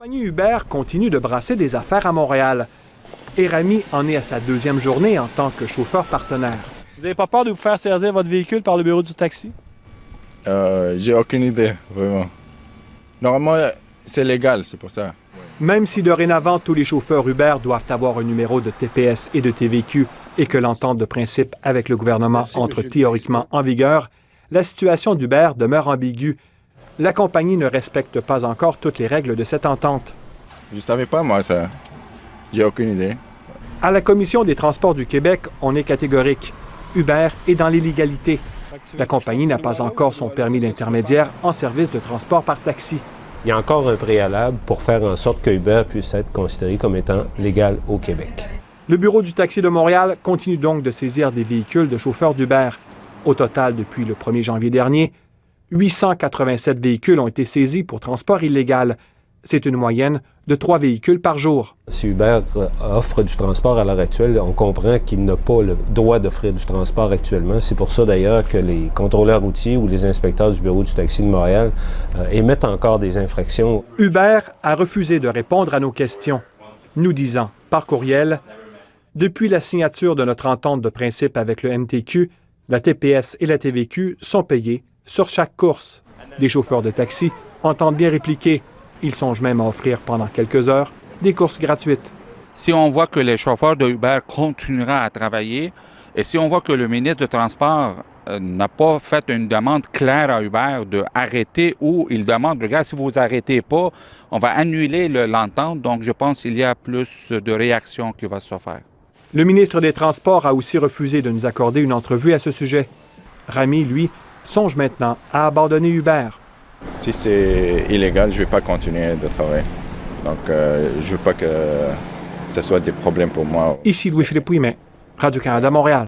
compagnie Uber continue de brasser des affaires à Montréal. Et Rami en est à sa deuxième journée en tant que chauffeur partenaire. Vous n'avez pas peur de vous faire saisir votre véhicule par le bureau du taxi? J'ai aucune idée, vraiment. Normalement, c'est légal, c'est pour ça. Même si dorénavant, tous les chauffeurs Uber doivent avoir un numéro de TPS et de TVQ et que l'entente de principe avec le gouvernement entre théoriquement en vigueur, la situation d'Uber demeure ambiguë. La compagnie ne respecte pas encore toutes les règles de cette entente. Je savais pas, moi, ça. J'ai aucune idée. À la Commission des transports du Québec, on est catégorique. Uber est dans l'illégalité. La compagnie n'a pas encore son permis d'intermédiaire en service de transport par taxi. Il y a encore un préalable pour faire en sorte que Uber puisse être considéré comme étant légal au Québec. Le Bureau du taxi de Montréal continue donc de saisir des véhicules de chauffeurs d'Uber. Au total, depuis le 1er janvier dernier, 887 véhicules ont été saisis pour transport illégal. C'est une moyenne de 3 véhicules par jour. Si Uber offre du transport à l'heure actuelle, on comprend qu'il n'a pas le droit d'offrir du transport actuellement. C'est pour ça d'ailleurs que les contrôleurs routiers ou les inspecteurs du Bureau du taxi de Montréal émettent encore des infractions. Uber a refusé de répondre à nos questions, nous disant par courriel « Depuis la signature de notre entente de principe avec le MTQ, la TPS et la TVQ sont payés sur chaque course. » Les chauffeurs de taxi entendent bien répliquer. Ils songent même à offrir pendant quelques heures des courses gratuites. Si on voit que les chauffeurs de Uber continueront à travailler et si on voit que le ministre du Transport n'a pas fait une demande claire à Uber d'arrêter ou il demande, regarde, si vous n'arrêtez pas, on va annuler l'entente. Donc, je pense qu'il y a plus de réactions qui vont se faire. Le ministre des Transports a aussi refusé de nous accorder une entrevue à ce sujet. Rami, lui, songe maintenant à abandonner Uber. Si c'est illégal, je ne vais pas continuer de travailler. Donc, je ne veux pas que ce soit des problèmes pour moi. Ici Louis-Philippe Ouimet, Radio-Canada Montréal.